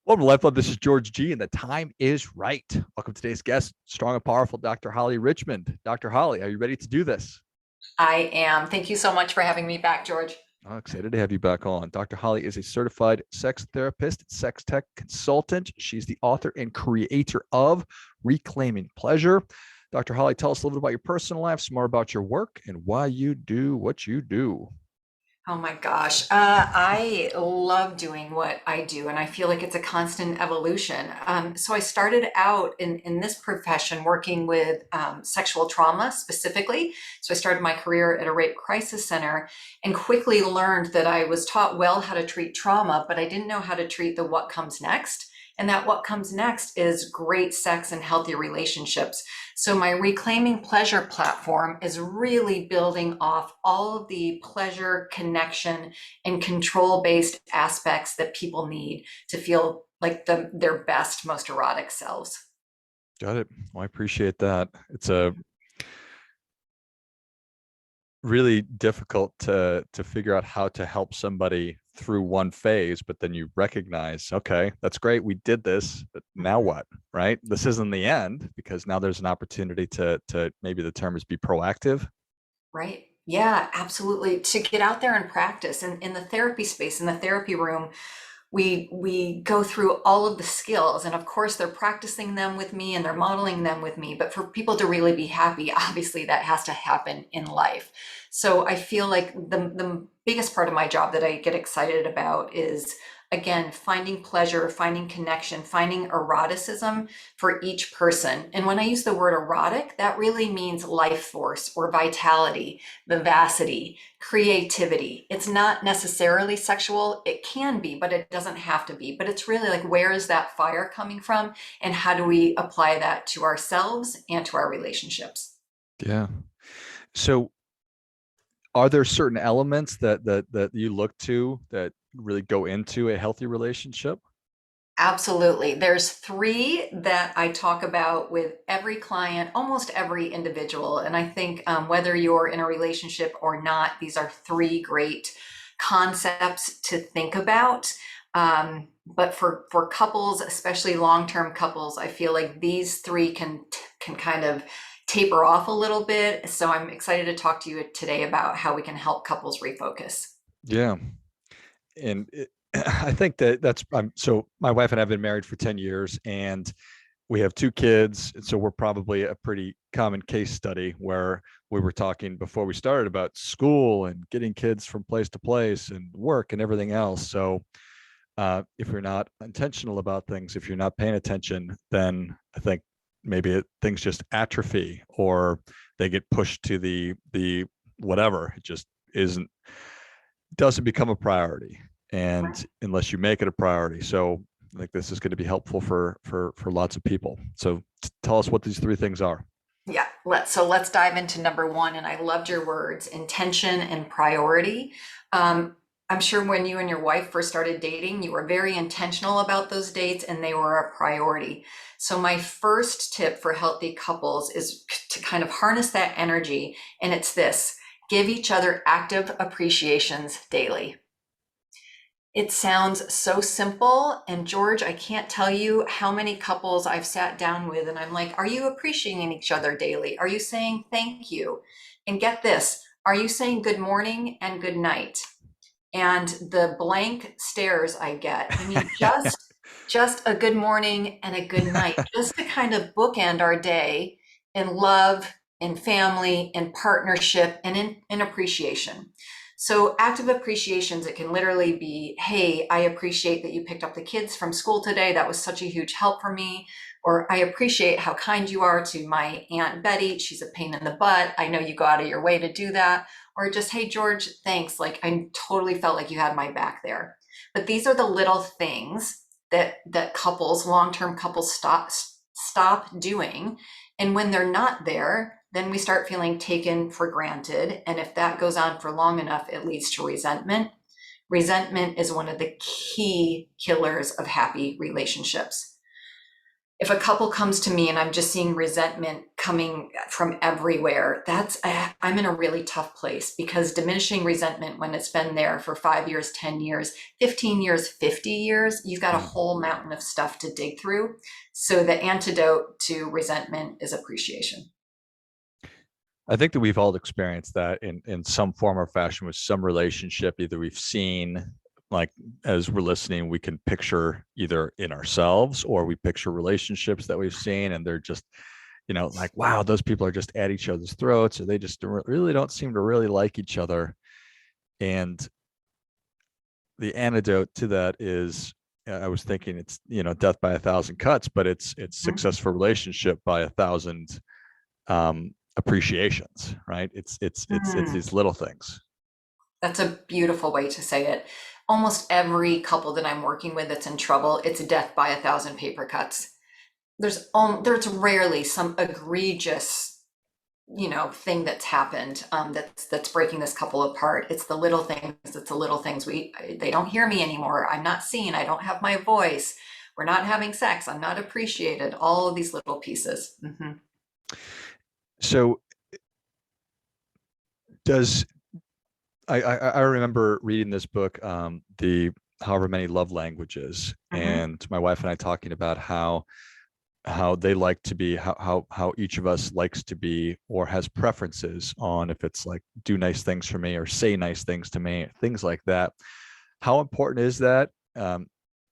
Welcome to LifeBlood. This is George G, and the time is right. Welcome to today's guest, strong and powerful Dr. Holly Richmond. Dr. Holly, are you ready to do this? I am. Thank you so much for having me back, George. I'm excited to have you back on. Dr. Holly is a certified sex therapist, SexTech Consultant. She's the author and creator of Reclaiming Pleasure. Dr. Holly, tell us a little bit about your personal life, some more about your work, and why you do what you do. Oh my gosh. I love doing what I do, and I feel like it's a constant evolution. So I started out in this profession working with sexual trauma specifically. So I started my career at a rape crisis center and quickly learned that I was taught well how to treat trauma, but I didn't know how to treat the what comes next. And that what comes next is great sex and healthy relationships. So my Reclaiming Pleasure platform is really building off all of the pleasure, connection, and control-based aspects that people need to feel like their best, most erotic selves. Got it. Well, I appreciate that. It's a really difficult to figure out how to help somebody through one phase, but then you recognize, okay, that's great, we did this, but now what? Right? This isn't the end, because now there's an opportunity to maybe the term is be proactive. Right. Yeah, absolutely. To get out there and practice. And in the therapy space, in the therapy room, we go through all of the skills, and of course they're practicing them with me and they're modeling them with me, but for people to really be happy, obviously that has to happen in life. So I feel like the biggest part of my job that I get excited about is, again, finding pleasure, finding connection, finding eroticism for each person. And when I use the word erotic, that really means life force or vitality, vivacity, creativity. It's not necessarily sexual. It can be, but it doesn't have to be. But it's really like, where is that fire coming from? And how do we apply that to ourselves and to our relationships? Yeah. So are there certain elements that you look to that really go into a healthy relationship? Absolutely. There's three that I talk about with every client, almost every individual. And I think whether you're in a relationship or not, these are three great concepts to think about. But for couples, especially long-term couples, I feel like these three can kind of taper off a little bit. So I'm excited to talk to you today about how we can help couples refocus. Yeah. And I think that's so my wife and I have been married for 10 years, and we have two kids. And so we're probably a pretty common case study where we were talking before we started about school and getting kids from place to place and work and everything else. So if you're not intentional about things, if you're not paying attention, then I think maybe things just atrophy, or they get pushed to the whatever. It just isn't doesn't become a priority, and unless you make it a priority. So I think this is going to be helpful for lots of people. So tell us what these three things are. Yeah, let's dive into number one. And I loved your words, intention and priority. I'm sure when you and your wife first started dating, you were very intentional about those dates and they were a priority. So my first tip for healthy couples is to kind of harness that energy. And it's this: give each other active appreciations daily. It sounds so simple. And George, I can't tell you how many couples I've sat down with and I'm like, are you appreciating each other daily? Are you saying thank you? And get this, are you saying good morning and good night? And the blank stares I get. I mean, just a good morning and a good night, just to kind of bookend our day in love, in family, in partnership, and in appreciation. So active appreciations, it can literally be, hey, I appreciate that you picked up the kids from school today. That was such a huge help for me. Or I appreciate how kind you are to my Aunt Betty. She's a pain in the butt. I know you go out of your way to do that. Or just, hey, George, thanks. Like, I totally felt like you had my back there. But these are the little things that couples, long-term couples stop doing. And when they're not there, then we start feeling taken for granted. And if that goes on for long enough, it leads to resentment. Resentment is one of the key killers of happy relationships. if a couple comes to me and I'm just seeing resentment coming from everywhere, I'm in a really tough place, because diminishing resentment, when it's been there for 5 years, 10 years, 15 years, 50 years, you've got a Mm. whole mountain of stuff to dig through. So the antidote to resentment is appreciation. I think that we've all experienced that in some form or fashion with some relationship. Either we've seen, like, as we're listening, we can picture either in ourselves, or we picture relationships that we've seen, and they're just, like, wow, those people are just at each other's throats, or they just really don't seem to really like each other. And the antidote to that is, I was thinking, it's, death by a thousand cuts, but it's Mhm. successful relationship by a thousand appreciations, right? It's Mm, these little things. that's a beautiful way to say it. Almost every couple that I'm working with that's in trouble, it's death by a thousand paper cuts. There's rarely some egregious, thing that's happened, that's breaking this couple apart. It's the little things. It's the little things. They don't hear me anymore. I'm not seen. I don't have my voice. We're not having sex. I'm not appreciated. All of these little pieces. So does I remember reading this book, the however many love languages, Hmm. and my wife and I talking about how they like to be, how each of us likes to be, or has preferences on if it's like do nice things for me or say nice things to me, things like that. How important is that?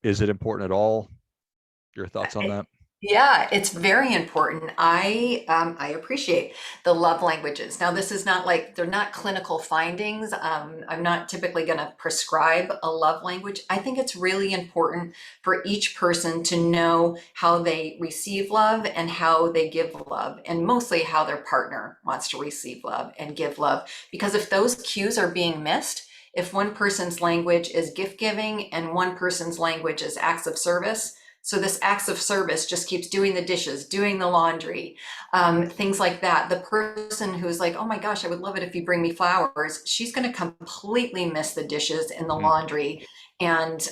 Is it important at all? Your thoughts on that? Yeah, it's very important. I appreciate the love languages. Now, this is not like, they're not clinical findings. I'm not typically going to prescribe a love language. I think it's really important for each person to know how they receive love and how they give love, and mostly how their partner wants to receive love and give love. Because if those cues are being missed, if one person's language is gift giving and one person's language is acts of service, so this acts of service just keeps doing the dishes, doing the laundry, things like that. The person who's like, oh my gosh, I would love it if you bring me flowers, she's going to completely miss the dishes and the Mhm. laundry. And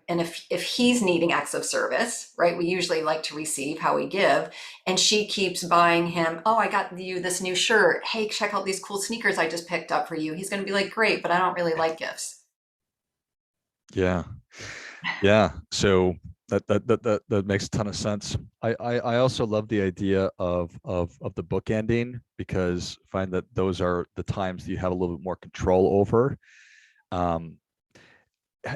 if he's needing acts of service, right, we usually like to receive how we give, and she keeps buying him, oh, I got you this new shirt. Hey, check out these cool sneakers I just picked up for you. He's going to be like, great, but I don't really like gifts. Yeah. Yeah. So that makes a ton of sense. I also love the idea of the book ending, because I find that those are the times that you have a little bit more control over. Um,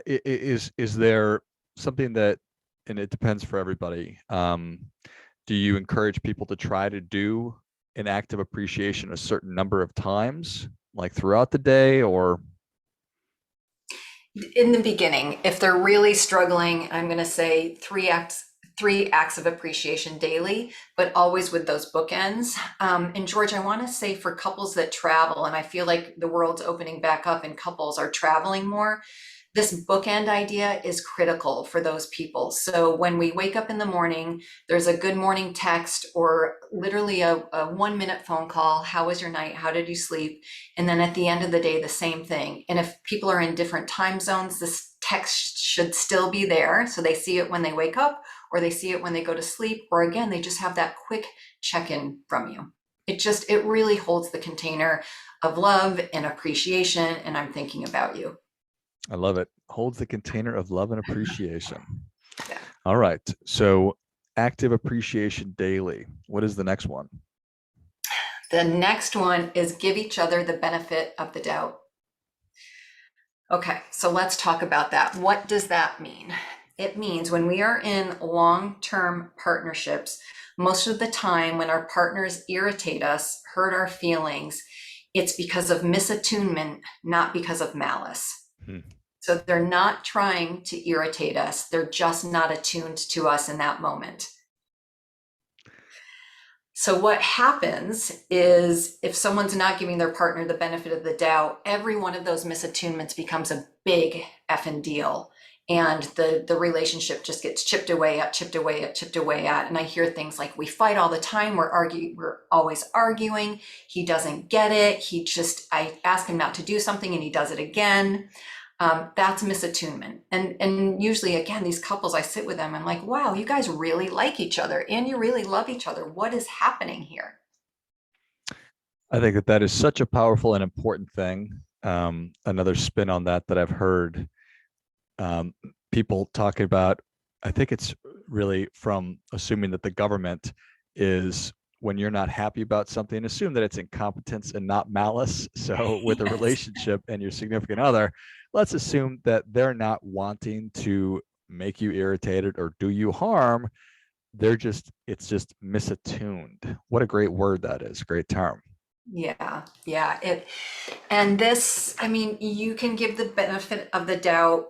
is there something that, and it depends for everybody. Do you encourage people to try to do an act of appreciation a certain number of times, like throughout the day, or? In the beginning, if they're really struggling, I'm going to say three acts of appreciation daily, but always with those bookends. And George, I want to say, for couples that travel, and I feel like the world's opening back up and couples are traveling more, this bookend idea is critical for those people. So when we wake up in the morning, there's a good morning text, or literally a 1 minute phone call. How was your night? How did you sleep? And then at the end of the day, the same thing. And if people are in different time zones, this text should still be there. So they see it when they wake up, or they see it when they go to sleep, or again, they just have that quick check in from you. It really holds the container of love and appreciation. And I'm thinking about you. I love it. Holds the container of love and appreciation. Yeah. All right. So active appreciation daily. What is the next one? The next one is give each other the benefit of the doubt. Okay, so let's talk about that. What does that mean? It means when we are in long-term partnerships, most of the time when our partners irritate us, hurt our feelings, it's because of misattunement, not because of malice. Hmm. So they're not trying to irritate us, they're just not attuned to us in that moment. So what happens is, if someone's not giving their partner the benefit of the doubt, every one of those misattunements becomes a big effing deal. And the relationship just gets chipped away at, chipped away at, chipped away at. And I hear things like, we fight all the time, we're always arguing, he doesn't get it, I ask him not to do something and he does it again. That's misattunement. And usually, again, these couples, I sit with them, I'm like, wow, you guys really like each other and you really love each other. What is happening here? I think that that is such a powerful and important thing. Another spin on that that I've heard um, people talking about, I think it's really from assuming that the government is, when you're not happy about something, assume that it's incompetence and not malice. So with a Yes. relationship and your significant other, let's assume that they're not wanting to make you irritated or do you harm. They're just, it's just misattuned. What a great word that is, great term. Yeah, yeah. And this, I mean, you can give the benefit of the doubt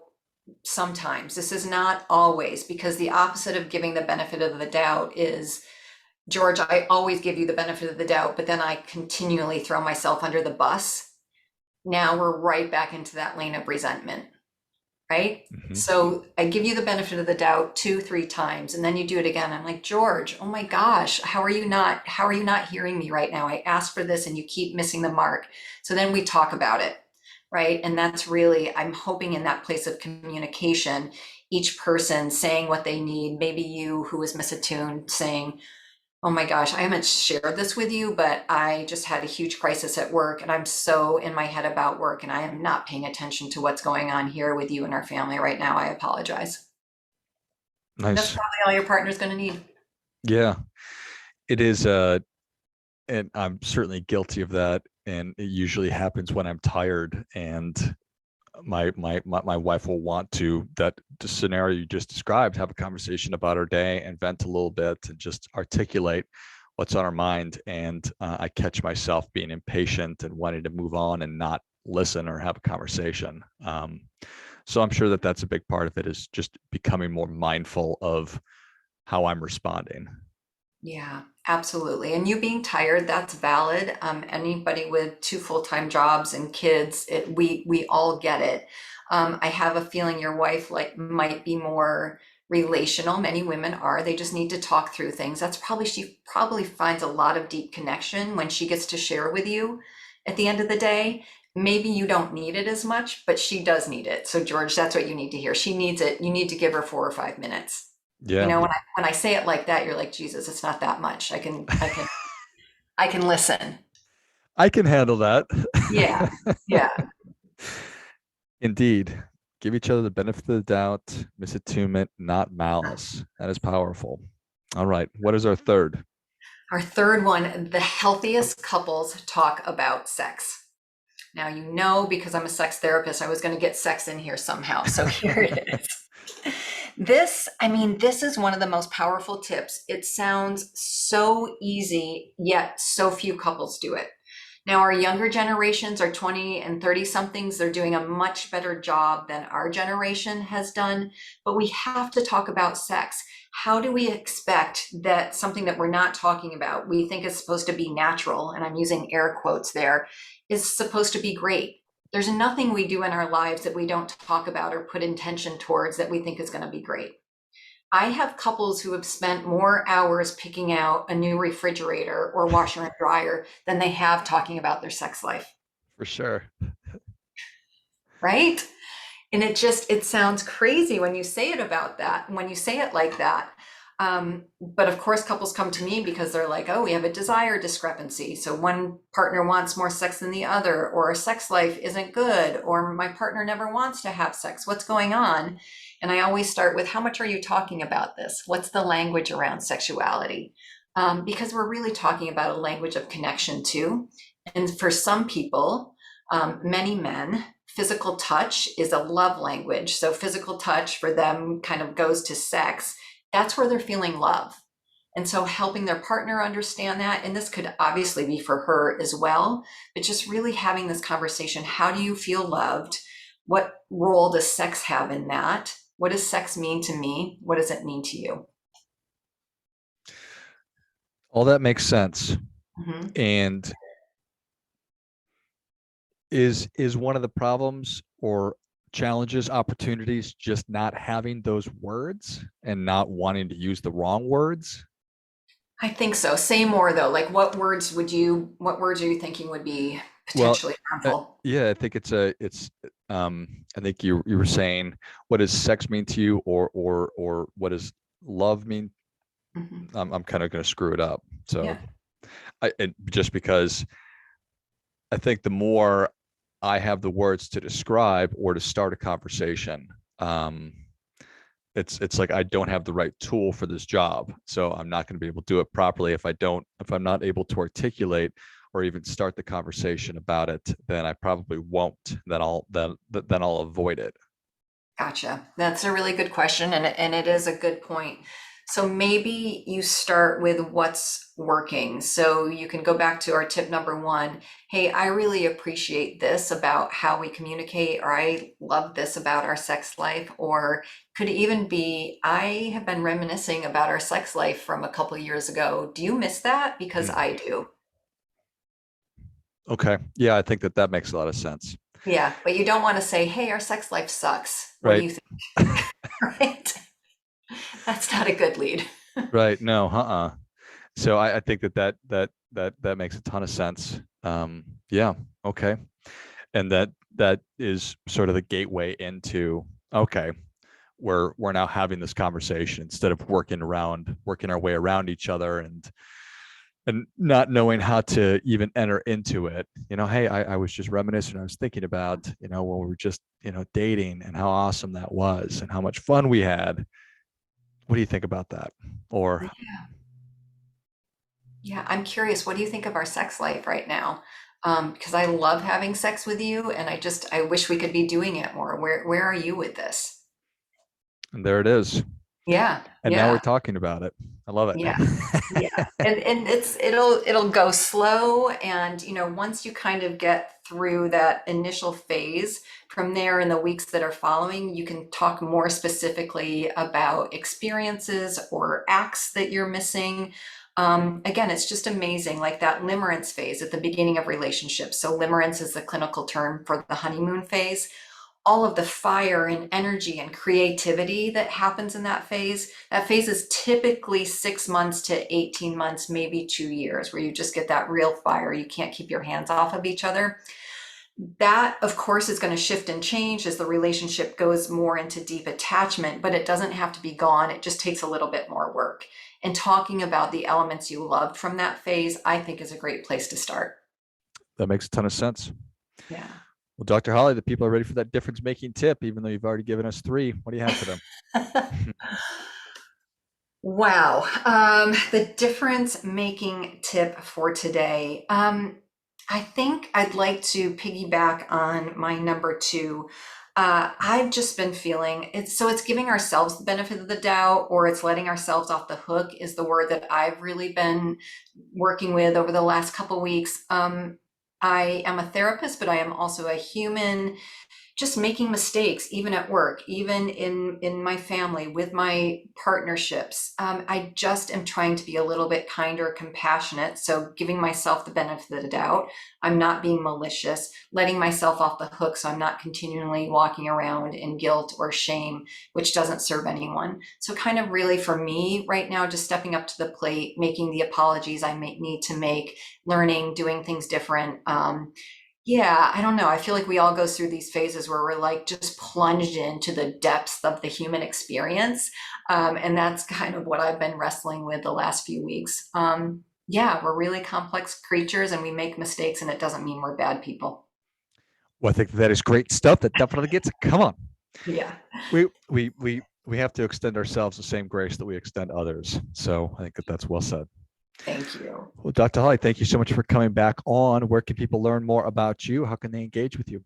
sometimes. This is not always, because the opposite of giving the benefit of the doubt is, George, I always give you the benefit of the doubt, but then I continually throw myself under the bus. Now we're right back into that lane of resentment, right? Mm-hmm. So I give you the benefit of the doubt two, three times, and then you do it again. I'm like, George, oh my gosh, how are you not hearing me right now? I asked for this and you keep missing the mark. So then we talk about it, right? And that's really, I'm hoping in that place of communication, each person saying what they need, maybe you who was misattuned saying, oh my gosh, I haven't shared this with you, but I just had a huge crisis at work and I'm so in my head about work and I am not paying attention to what's going on here with you and our family right now. I apologize. That's Nice. probably all your partner's going to need. Yeah, it is. And I'm certainly guilty of that. And it usually happens when I'm tired, and my wife will want to, that the scenario you just described, have a conversation about her day and vent a little bit and just articulate what's on her mind. And I catch myself being impatient and wanting to move on and not listen or have a conversation. So I'm sure that that's a big part of it, is just becoming more mindful of how I'm responding. Yeah, absolutely. And you being tired, that's valid. Anybody with two full-time jobs and kids, we all get it. I have a feeling your wife like might be more relational. Many women are. They just need to talk through things. That's probably she probably finds a lot of deep connection when she gets to share with you at the end of the day. Maybe you don't need it as much, but she does need it. So George, that's what you need to hear. She needs it. You need to give her 4 or 5 minutes. You Yeah, know, when I say it like that, you're like, Jesus, it's not that much. I can listen. I can handle that. Yeah. Yeah. Indeed. Give each other the benefit of the doubt, misattunement, not malice. That is powerful. All right. What is our third? Our third one, the healthiest couples talk about sex. Now, you know, because I'm a sex therapist, I was going to get sex in here somehow. So here it is. This, I mean, this is one of the most powerful tips. It sounds so easy, yet so few couples do it. Now, our younger generations, our 20 and 30 somethings, they're doing a much better job than our generation has done. But we have to talk about sex. How do we expect that something that we're not talking about, we think is supposed to be natural, and I'm using air quotes there, is supposed to be great? There's nothing we do in our lives that we don't talk about or put intention towards that we think is going to be great. I have couples who have spent more hours picking out a new refrigerator or washer and dryer than they have talking about their sex life, For sure. right? And it sounds crazy when you say it about that, when you say it like that. But of course, couples come to me because they're like, oh, we have a desire discrepancy. So one partner wants more sex than the other, or our sex life isn't good, or my partner never wants to have sex. What's going on? And I always start with, how much are you talking about this? What's the language around sexuality? Because we're really talking about a language of connection too. And for some people, many men, physical touch is a love language. So physical touch for them kind of goes to sex. That's where they're feeling love. And so helping their partner understand that, and this could obviously be for her as well, but just really having this conversation. How do you feel loved? What role does sex have in that? What does sex mean to me? What does it mean to you? All that makes sense. Mhm. And is one of the problems or challenges, opportunities, just not having those words and not wanting to use the wrong words? I think so. Say more though. Like what words are you thinking would be Well, potentially harmful. yeah, I think I think you were saying, what does sex mean to you, or what does love mean? Mhm. I'm kind of going to screw it up. So Yeah. just because I think the more I have the words to describe or to start a conversation, um, it's like I don't have the right tool for this job, so I'm not going to be able to do it properly if I'm not able to articulate or even start the conversation about it. Then I probably won't. Then I'll avoid it. Gotcha. That's a really good question, and it is a good point. So maybe you start with what's working. So you can go back to our tip number one. Hey, I really appreciate this about how we communicate, or I love this about our sex life, or could even be, I have been reminiscing about our sex life from a couple of years ago. Do you miss that? Because Mm. I do. Okay, yeah, I think that makes a lot of sense. Yeah, but you don't want to say, hey, our sex life sucks. What do Right. you think? Right? That's not a good lead. Right. No. So I think that makes a ton of sense. Yeah. Okay. And that is sort of the gateway into, okay, we're now having this conversation instead of working our way around each other and not knowing how to even enter into it. Hey, I was just reminiscing. I was thinking about, when we were just, dating, and how awesome that was and how much fun we had. What do you think about that? Or Yeah, I'm curious, what do you think of our sex life right now? Because I love having sex with you, and I wish we could be doing it more. Where are you with this? and there it is. Yeah, And now we're yeah, talking about it. I love yeah, it. yeah. And it'll go slow, and once you kind of get through that initial phase, from there in the weeks that are following, you can talk more specifically about experiences or acts that you're missing. Again, it's just amazing, like that limerence phase at the beginning of relationships. So limerence is the clinical term for the honeymoon phase. All of the fire and energy and creativity that happens in that phase. That phase is typically 6 months to 18 months, maybe 2 years, where you just get that real fire. You can't keep your hands off of each other. That, of course, is going to shift and change as the relationship goes more into deep attachment, but it doesn't have to be gone. It just takes a little bit more work. And talking about the elements you loved from that phase, I think is a great place to start. That makes a ton of sense. Yeah. Well, Dr. Holly, the people are ready for that difference making tip, even though you've already given us three. What do you have for them? Wow. The difference making tip for today. I think I'd like to piggyback on my number two. I've just been feeling it's giving ourselves the benefit of the doubt, or it's letting ourselves off the hook is the word that I've really been working with over the last couple weeks. I am a therapist, but I am also a human, just making mistakes, even at work, even in my family, with my partnerships. I just am trying to be a little bit kinder, compassionate. So giving myself the benefit of the doubt. I'm not being malicious, letting myself off the hook so I'm not continually walking around in guilt or shame, which doesn't serve anyone. So kind of really for me right now, just stepping up to the plate, making the apologies I may need to make, learning, doing things different. Yeah, I don't know. I feel like we all go through these phases where we're like just plunged into the depths of the human experience. And that's kind of what I've been wrestling with the last few weeks. Yeah, we're really complex creatures and we make mistakes, and it doesn't mean we're bad people. Well, I think that is great stuff. That definitely gets it. Come on. Yeah. We have to extend ourselves the same grace that we extend others. So I think that's well said. Thank you. Well, Dr. Holly, thank you so much for coming back on. Where can people learn more about you? How can they engage with you?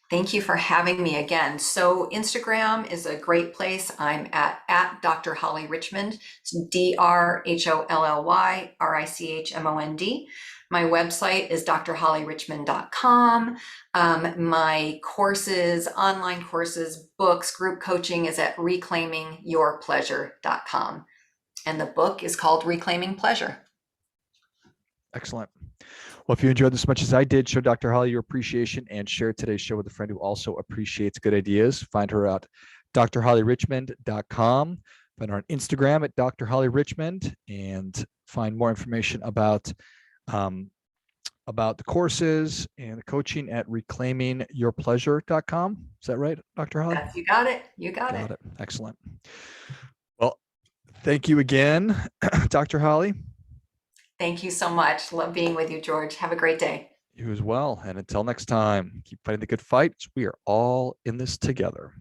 Thank you for having me again. So Instagram is a great place. I'm at Dr. Holly Richmond. It's DrHollyrIchmond. My website is drhollyrichmond.com. My courses, online courses, books, group coaching is at reclaimingyourpleasure.com. And the book is called Reclaiming Pleasure. Excellent. Well, if you enjoyed this as much as I did, show Dr. Holly your appreciation and share today's show with a friend who also appreciates good ideas. Find her at drhollyrichmond.com. Find her on Instagram at drhollyrichmond, and find more information about about the courses and the coaching at reclaimingyourpleasure.com. Is that right, Dr. Holly? You got it. You got Got it. it. Excellent. Well, thank you again, Dr. Holly. Thank you so much. Love being with you, George. Have a great day. You as well. And until next time, keep fighting the good fight. We are all in this together.